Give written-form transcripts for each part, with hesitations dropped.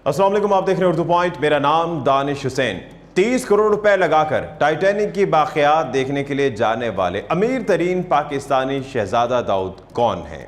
अस्सलाम वालेकुम, आप देख रहे हैं उर्दू पॉइंट। मेरा नाम दानिश हुसैन। 30 करोड़ रुपए लगाकर टाइटैनिक की बाक़ियात देखने के लिए जाने वाले अमीर तरीन पाकिस्तानी शहजादा दाऊद कौन है?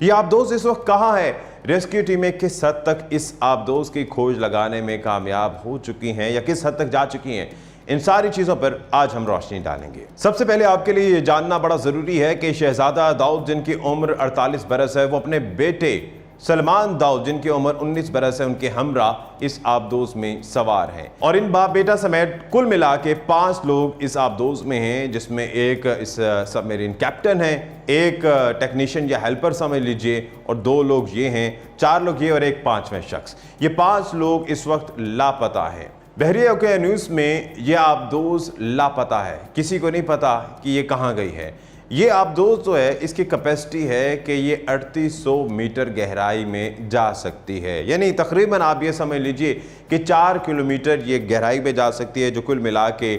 ये आबदोज इस वक्त कहाँ है? रेस्क्यू टीमें किस हद तक इस आबदोज की खोज लगाने में कामयाब हो चुकी हैं या किस हद तक जा चुकी हैं? इन सारी चीज़ों पर आज हम रोशनी डालेंगे। सबसे पहले आपके लिए ये जानना बड़ा ज़रूरी है कि शहजादा दाऊद, जिनकी उम्र 48 बरस है, वो अपने बेटे सलमान दाऊद, जिनकी उम्र 19 बरस है, उनके हमरा इस आबदोज में सवार हैं। और इन बाप बेटा समेत कुल मिला के 5 लोग इस आबदोज में हैं, जिसमें एक इस सबमरीन कैप्टन है, एक टेक्नीशियन या हेल्पर समझ लीजिए, और 2 लोग ये हैं, 4 लोग ये और एक 5वां शख्स। ये 5 लोग इस वक्त लापता हैं। बहरिया ओकेयानूस में ये आबदोज लापता है, किसी को नहीं पता कि ये कहाँ गई है। ये आबदोज जो है, इसकी कैपेसिटी है कि ये 3800 मीटर गहराई में जा सकती है, यानी तकरीबन आप ये समझ लीजिए कि 4 किलोमीटर ये गहराई में जा सकती है, जो कुल मिला के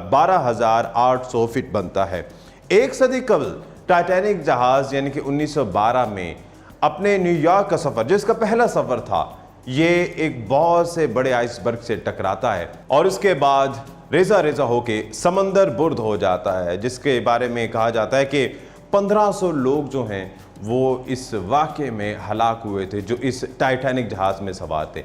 12,800 फीट बनता है। एक सदी कबल टाइटैनिक जहाज़ यानी कि 1912 में अपने न्यूयॉर्क का सफ़र, जिसका पहला सफ़र था, ये एक बहुत से बड़े आइसबर्ग से टकराता है और उसके बाद रेजा रेजा होके समंदर बुर्द हो जाता है, जिसके बारे में कहा जाता है कि 1500 लोग जो हैं वो इस वाक़े में हलाक हुए थे, जो इस टाइटैनिक जहाज़ में सवार थे।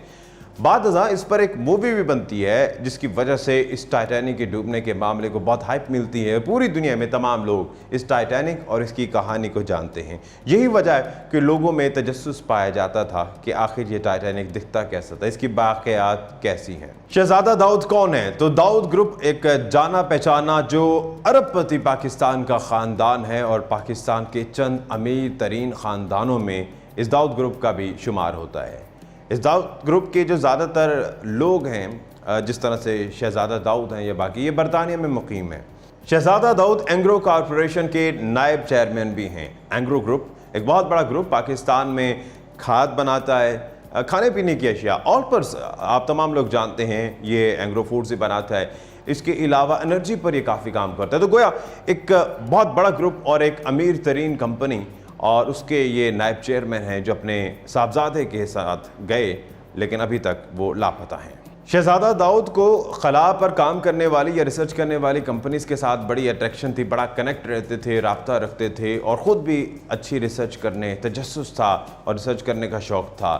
बाद इस पर एक मूवी भी बनती है, जिसकी वजह से इस टाइटैनिक के डूबने के मामले को बहुत हाइप मिलती है। पूरी दुनिया में तमाम लोग इस टाइटैनिक और इसकी कहानी को जानते हैं। यही वजह है कि लोगों में तजस्सुस पाया जाता था कि आखिर ये टाइटैनिक दिखता कैसा था, इसकी बाक़ियात कैसी हैं। शहजादा दाऊद कौन है? तो दाऊद ग्रुप एक जाना पहचाना जो अरबपति पाकिस्तान का ख़ानदान है और पाकिस्तान के चंद अमीर तरीन ख़ानदानों में इस दाऊद ग्रुप का भी शुमार होता है। इस दाऊद ग्रुप के जो ज़्यादातर लोग हैं, जिस तरह से शहजादा दाऊद हैं या बाकी, ये बरतानिया में मुकीम है। शहजादा दाऊद एंग्रो कॉरपोरेशन के नायब चेयरमैन भी हैं। एंग्रो ग्रुप एक बहुत बड़ा ग्रुप पाकिस्तान में खाद बनाता है, खाने पीने की अशिया, ऑल पर आप तमाम लोग जानते हैं ये एंग्रो फूड से बनाता है। इसके अलावा एनर्जी पर ये काफ़ी काम करता है। तो गोया एक बहुत बड़ा ग्रुप और एक अमीर तरीन कंपनी, और उसके ये नायब चेयरमैन हैं जो अपने साहबजादे के साथ गए, लेकिन अभी तक वो लापता हैं। शहजादा दाऊद को खला पर काम करने वाली या रिसर्च करने वाली कंपनीज़ के साथ बड़ी अट्रैक्शन थी, बड़ा कनेक्ट रहते थे, राब्ता रखते थे, और ख़ुद भी अच्छी रिसर्च करने, तजस्सुस था और रिसर्च करने का शौक़ था।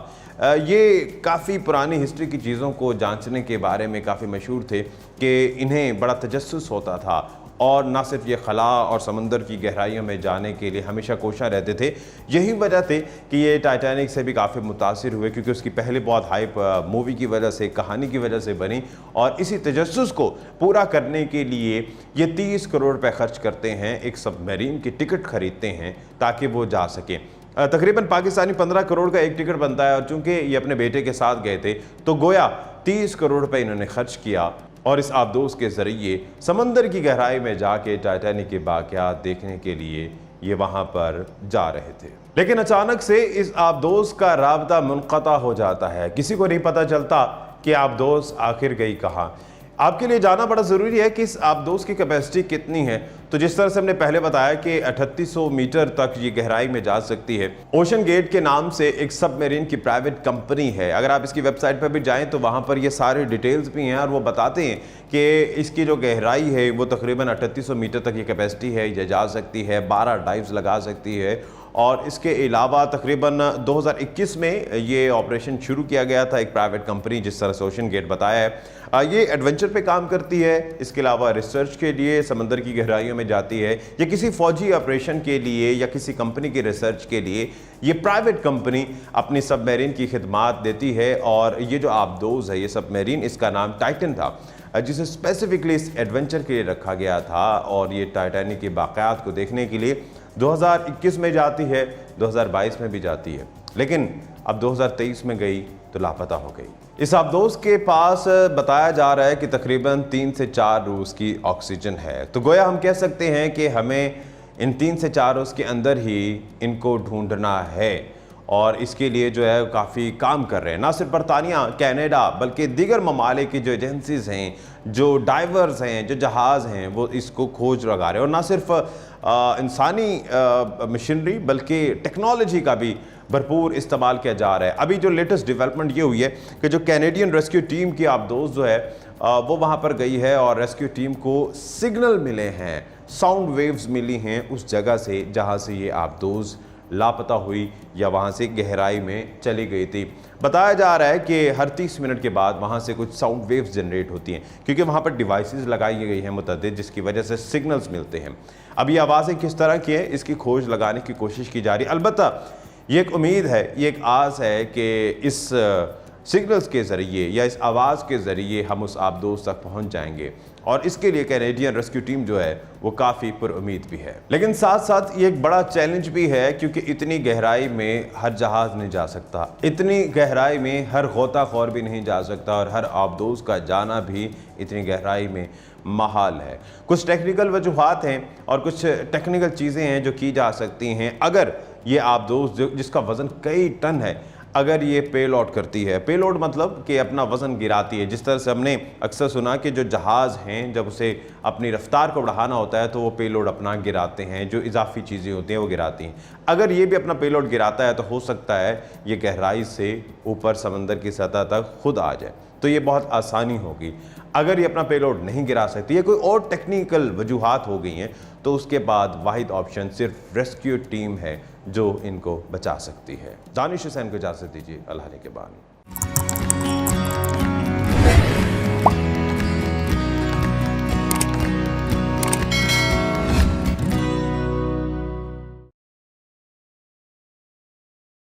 ये काफ़ी पुरानी हिस्ट्री की चीज़ों को जांचने के बारे में काफ़ी मशहूर थे कि इन्हें बड़ा तजस्सुस होता था, और ना सिर्फ ये खला और समंदर की गहराइयों में जाने के लिए हमेशा कोशिश रहते थे। यही वजह थी कि ये टाइटैनिक से भी काफ़ी मुतासिर हुए, क्योंकि उसकी पहले बहुत हाइप मूवी की वजह से, कहानी की वजह से बनी, और इसी तजस्सुस को पूरा करने के लिए ये 30 करोड़ रुपए खर्च करते हैं, एक सबमरीन की टिकट खरीदते हैं ताकि वो जा सकें। तकरीबन पाकिस्तानी 15 करोड़ का एक टिकट बनता है, और चूँकि ये अपने बेटे के साथ गए थे तो गोया 30 करोड़ रुपए इन्होंने खर्च किया, और इस आबदोज के ज़रिए समंदर की गहराई में जाके टाइटैनिक के बाक़ियात देखने के लिए ये वहाँ पर जा रहे थे। लेकिन अचानक से इस आबदोज का राब्ता मुनक़ता हो जाता है। किसी को नहीं पता चलता कि आबदोज आखिर गई कहाँ। आपके लिए जानना बड़ा ज़रूरी है कि इस आबदोज की कैपेसिटी कितनी है। तो जिस तरह से हमने पहले बताया कि 3800 मीटर तक ये गहराई में जा सकती है। ओशन गेट के नाम से एक सबमरीन की प्राइवेट कंपनी है। अगर आप इसकी वेबसाइट पर भी जाएं तो वहाँ पर ये सारे डिटेल्स भी हैं, और वो बताते हैं कि इसकी जो गहराई है वो तकरीबन 3800 मीटर तक ये कैपेसिटी है, ये जा सकती है, 12 डाइव्स लगा सकती है। और इसके अलावा तकरीबन 2021 में ये ऑपरेशन शुरू किया गया था, एक प्राइवेट कंपनी, जिस तरह से ओशन गेट बताया है। ये एडवेंचर पे काम करती है, इसके अलावा रिसर्च के लिए समंदर की गहराइयों में जाती है, या किसी फौजी ऑपरेशन के लिए या किसी कंपनी की रिसर्च के लिए ये प्राइवेट कंपनी अपनी सबमरीन की खिदमात देती है। और ये जो आबदोज है, ये सबमरीन, इसका नाम टाइटन था, जिसे स्पेसिफिकली इस एडवेंचर के लिए रखा गया था, और ये टाइटैनिक की बाक़ियात को देखने के लिए 2021 में जाती है, 2022 में भी जाती है, लेकिन अब 2023 में गई तो लापता हो गई। इस आबदोज के पास बताया जा रहा है कि तकरीबन 3 से 4 रोज़ की ऑक्सीजन है। तो गोया हम कह सकते हैं कि हमें इन 3 से 4 रोज़ के अंदर ही इनको ढूंढना है, और इसके लिए जो है काफ़ी काम कर रहे हैं। ना सिर्फ बरतानिया, कनाडा, बल्कि दीगर ममालिक की जो एजेंसीज़ हैं, जो डाइवर्स हैं, जो जहाज़ हैं, वो इसको खोज लगा रहे हैं। और ना सिर्फ इंसानी मशीनरी बल्कि टेक्नोलॉजी का भी भरपूर इस्तेमाल किया जा रहा है। अभी जो लेटेस्ट डेवलपमेंट ये हुई है कि जो कैनेडियन रेस्क्यू टीम की आबदोज जो है वो वहाँ पर गई है और रेस्क्यू टीम को सिग्नल मिले हैं, साउंड वेव्स मिली हैं उस जगह से जहाँ से ये आबदोज लापता हुई या वहाँ से गहराई में चली गई थी। बताया जा रहा है कि हर 30 मिनट के बाद वहाँ से कुछ साउंड वेव्स जनरेट होती हैं, क्योंकि वहाँ पर डिवाइसेस लगाई गई हैं मुतअद्दिद, जिसकी वजह से सिग्नल्स मिलते हैं। अब ये आवाज़ें किस तरह की हैं, इसकी खोज लगाने की कोशिश की जा रही है। अलबत्ता ये एक उम्मीद है, ये एक आस है कि इस सिग्नल्स के ज़रिए या इस आवाज़ के ज़रिए हम उस आबदोज तक पहुँच जाएंगे, और इसके लिए कैनेडियन रेस्क्यू टीम जो है वो काफ़ी पुरुम्मीद भी है। लेकिन साथ साथ ये एक बड़ा चैलेंज भी है, क्योंकि इतनी गहराई में हर जहाज़ नहीं जा सकता, इतनी गहराई में हर गोताखोर भी नहीं जा सकता, और हर आबदोज का जाना भी इतनी गहराई में महाल है। कुछ टेक्निकल वजूहात हैं और कुछ टेक्निकल चीज़ें हैं जो की जा सकती हैं। अगर ये आबदोज जिसका वज़न कई टन है, अगर ये पेलोड करती है, पेलोड मतलब कि अपना वज़न गिराती है, जिस तरह से हमने अक्सर सुना कि जो जहाज़ हैं जब उसे अपनी रफ्तार को बढ़ाना होता है तो वो पेलोड अपना गिराते हैं, जो इजाफी चीज़ें होती हैं वो गिराती हैं। अगर ये भी अपना पेलोड गिराता है तो हो सकता है ये गहराई से ऊपर समंदर की सतह तक खुद आ जाए, तो ये बहुत आसानी होगी। अगर ये अपना पेलोड नहीं गिरा सकती, ये कोई और टेक्निकल वजूहात हो गई हैं, तो उसके बाद वाहिद ऑप्शन सिर्फ रेस्क्यू टीम है जो इनको बचा सकती है। दानिश हुसैन को इजाज़त दीजिए, अल्लाह ने के बाद।